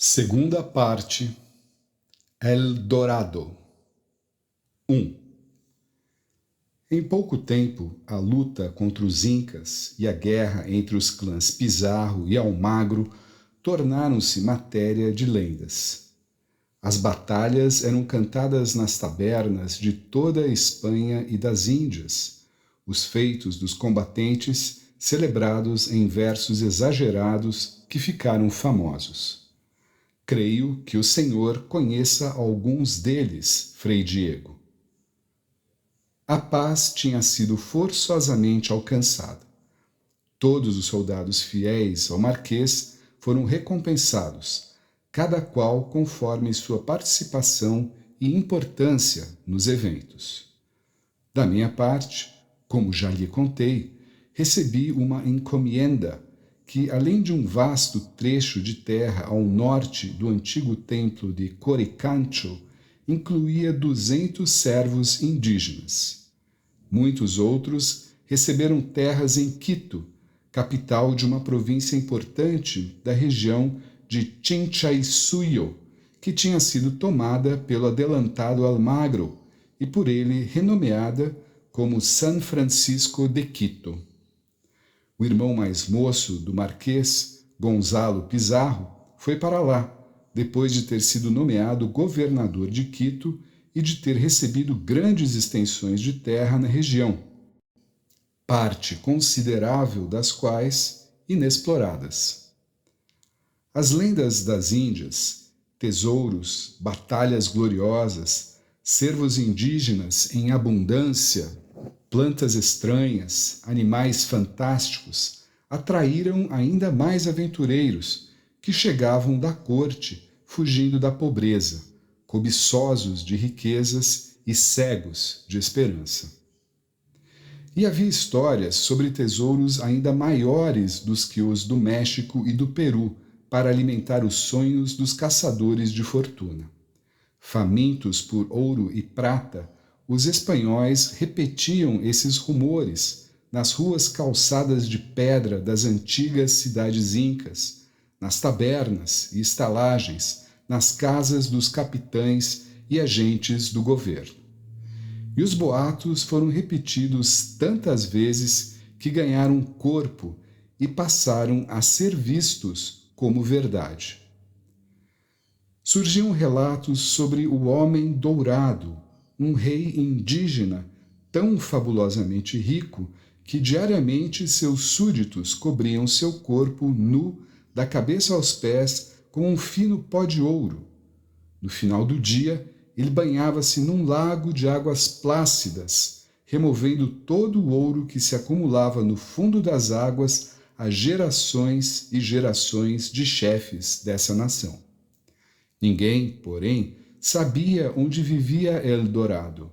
Segunda parte, El Dorado. 1. Em pouco tempo, a luta contra os Incas e a guerra entre os clãs Pizarro e Almagro tornaram-se matéria de lendas. As batalhas eram cantadas nas tabernas de toda a Espanha e das Índias, os feitos dos combatentes celebrados em versos exagerados que ficaram famosos. Creio que o Senhor conheça alguns deles, Frei Diego. A paz tinha sido forçosamente alcançada. Todos os soldados fiéis ao Marquês foram recompensados, cada qual conforme sua participação e importância nos eventos. Da minha parte, como já lhe contei, recebi uma encomienda que, além de um vasto trecho de terra ao norte do antigo templo de Coricancho, incluía 200 servos indígenas. Muitos outros receberam terras em Quito, capital de uma província importante da região de Chinchaysuyo, que tinha sido tomada pelo adelantado Almagro e por ele renomeada como San Francisco de Quito. O irmão mais moço do Marquês, Gonzalo Pizarro, foi para lá, depois de ter sido nomeado governador de Quito e de ter recebido grandes extensões de terra na região, parte considerável das quais inexploradas. As lendas das Índias, tesouros, batalhas gloriosas, cervos indígenas em abundância, plantas estranhas, animais fantásticos, atraíram ainda mais aventureiros que chegavam da corte fugindo da pobreza, cobiçosos de riquezas e cegos de esperança. E havia histórias sobre tesouros ainda maiores dos que os do México e do Peru para alimentar os sonhos dos caçadores de fortuna. Famintos por ouro e prata, os espanhóis repetiam esses rumores nas ruas calçadas de pedra das antigas cidades incas, nas tabernas e estalagens, nas casas dos capitães e agentes do governo. E os boatos foram repetidos tantas vezes que ganharam corpo e passaram a ser vistos como verdade. Surgiam relatos sobre o Homem Dourado, um rei indígena tão fabulosamente rico que diariamente seus súditos cobriam seu corpo nu da cabeça aos pés com um fino pó de ouro. No final do dia, ele banhava-se num lago de águas plácidas, removendo todo o ouro que se acumulava no fundo das águas há gerações e gerações de chefes dessa nação. Ninguém, porém, sabia onde vivia El Dorado.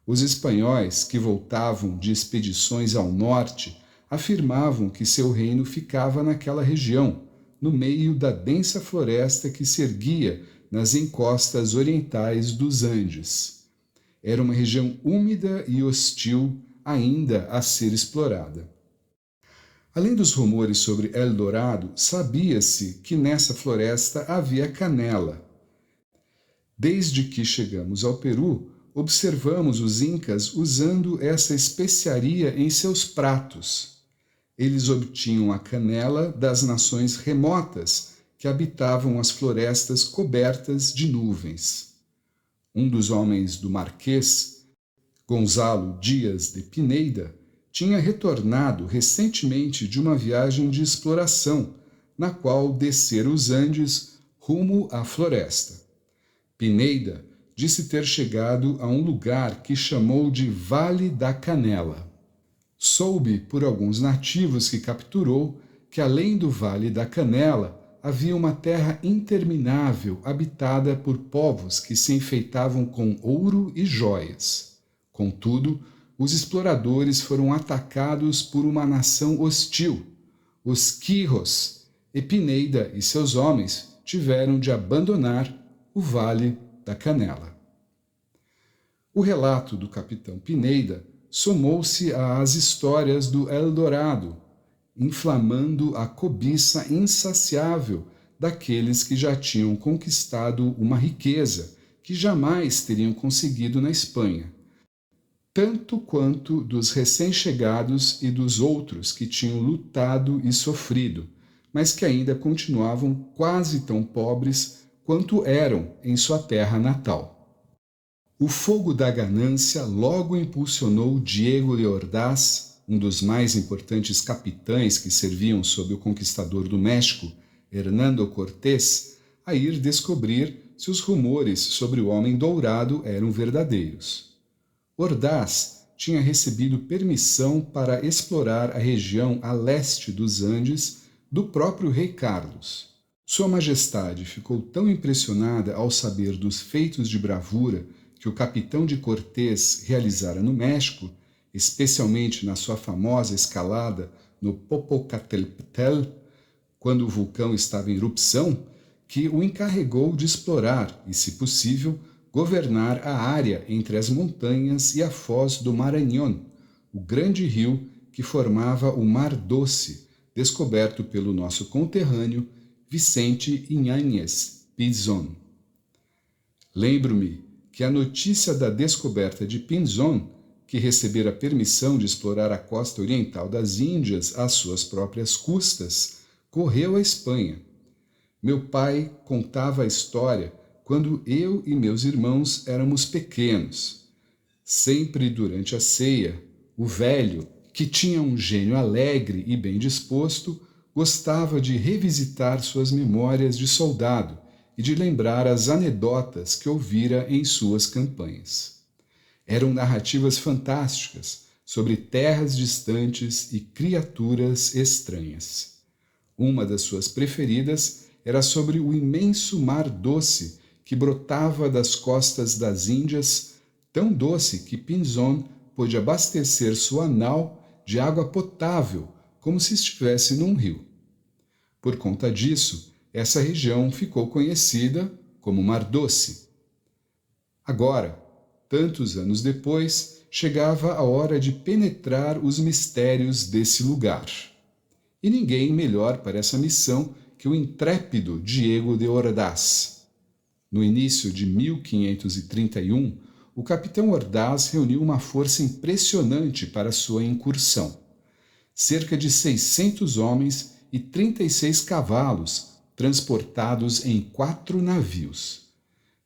Os espanhóis que voltavam de expedições ao norte afirmavam que seu reino ficava naquela região, no meio da densa floresta que se erguia nas encostas orientais dos Andes. Era uma região úmida e hostil ainda a ser explorada. Além dos rumores sobre El Dorado, sabia-se que nessa floresta havia canela. Desde que chegamos ao Peru, observamos os incas usando essa especiaria em seus pratos. Eles obtinham a canela das nações remotas que habitavam as florestas cobertas de nuvens. Um dos homens do Marquês, Gonzalo Dias de Pineda, tinha retornado recentemente de uma viagem de exploração, na qual descera os Andes rumo à floresta. Pineda disse ter chegado a um lugar que chamou de Vale da Canela. Soube por alguns nativos que capturou que além do Vale da Canela havia uma terra interminável habitada por povos que se enfeitavam com ouro e joias. Contudo, os exploradores foram atacados por uma nação hostil, os Quijos, e Pineda e seus homens tiveram de abandonar o Vale da Canela. O relato do capitão Pineda somou-se às histórias do El Dorado, inflamando a cobiça insaciável daqueles que já tinham conquistado uma riqueza que jamais teriam conseguido na Espanha, tanto quanto dos recém-chegados e dos outros que tinham lutado e sofrido, mas que ainda continuavam quase tão pobres quanto eram em sua terra natal. O fogo da ganância logo impulsionou Diego de Ordaz, um dos mais importantes capitães que serviam sob o conquistador do México, Hernando Cortés, a ir descobrir se os rumores sobre o homem dourado eram verdadeiros. Ordaz tinha recebido permissão para explorar a região a leste dos Andes do próprio rei Carlos. Sua Majestade ficou tão impressionada ao saber dos feitos de bravura que o capitão de Cortés realizara no México, especialmente na sua famosa escalada no Popocatépetl, quando o vulcão estava em erupção, que o encarregou de explorar e, se possível, governar a área entre as montanhas e a foz do Marañón, o grande rio que formava o Mar Doce, descoberto pelo nosso conterrâneo Vicente Iñáñez Pinzón. Lembro-me que a notícia da descoberta de Pinzón, que recebera permissão de explorar a costa oriental das Índias às suas próprias custas, correu à Espanha. Meu pai contava a história quando eu e meus irmãos éramos pequenos. Sempre durante a ceia, o velho, que tinha um gênio alegre e bem disposto, gostava de revisitar suas memórias de soldado e de lembrar as anedotas que ouvira em suas campanhas. Eram narrativas fantásticas sobre terras distantes e criaturas estranhas. Uma das suas preferidas era sobre o imenso Mar Doce que brotava das costas das Índias, tão doce que Pinzón pôde abastecer sua nau de água potável como se estivesse num rio. Por conta disso, essa região ficou conhecida como Mar Doce. Agora, tantos anos depois, chegava a hora de penetrar os mistérios desse lugar. E ninguém melhor para essa missão que o intrépido Diego de Ordaz. No início de 1531, o capitão Ordaz reuniu uma força impressionante para sua incursão. Cerca de 600 homens e 36 cavalos, transportados em 4 navios.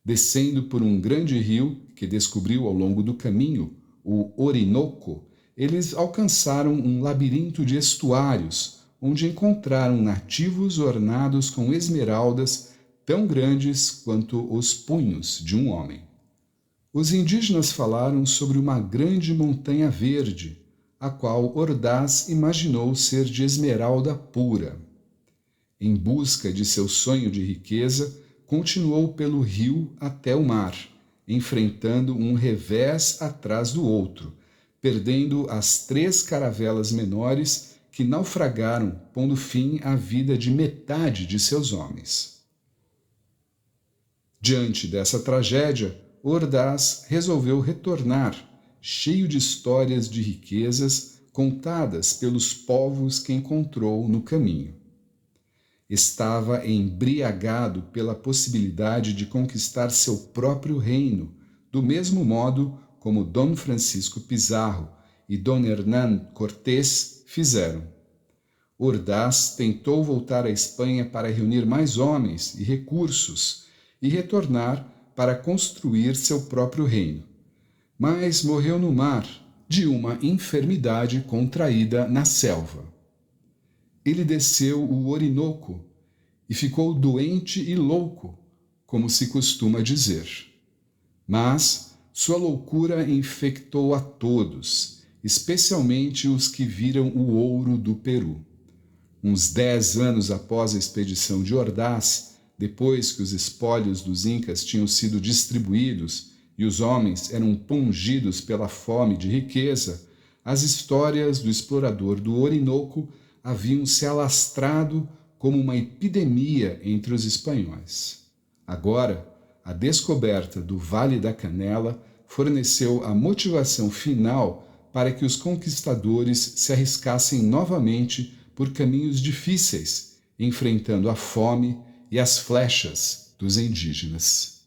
Descendo por um grande rio que descobriu ao longo do caminho, o Orinoco, eles alcançaram um labirinto de estuários, onde encontraram nativos ornados com esmeraldas tão grandes quanto os punhos de um homem. Os indígenas falaram sobre uma grande montanha verde, a qual Ordaz imaginou ser de esmeralda pura. Em busca de seu sonho de riqueza, continuou pelo rio até o mar, enfrentando um revés atrás do outro, perdendo as 3 caravelas menores que naufragaram, pondo fim à vida de metade de seus homens. Diante dessa tragédia, Ordaz resolveu retornar, cheio de histórias de riquezas contadas pelos povos que encontrou no caminho. Estava embriagado pela possibilidade de conquistar seu próprio reino, do mesmo modo como Dom Francisco Pizarro e Dom Hernán Cortés fizeram. Ordaz tentou voltar à Espanha para reunir mais homens e recursos e retornar para construir seu próprio reino, mas morreu no mar de uma enfermidade contraída na selva. Ele desceu o Orinoco e ficou doente e louco, como se costuma dizer. Mas sua loucura infectou a todos, especialmente os que viram o ouro do Peru. Uns 10 anos após a expedição de Ordaz, depois que os espólios dos Incas tinham sido distribuídos e os homens eram pungidos pela fome de riqueza, as histórias do explorador do Orinoco haviam se alastrado como uma epidemia entre os espanhóis. Agora, a descoberta do Vale da Canela forneceu a motivação final para que os conquistadores se arriscassem novamente por caminhos difíceis, enfrentando a fome e as flechas dos indígenas.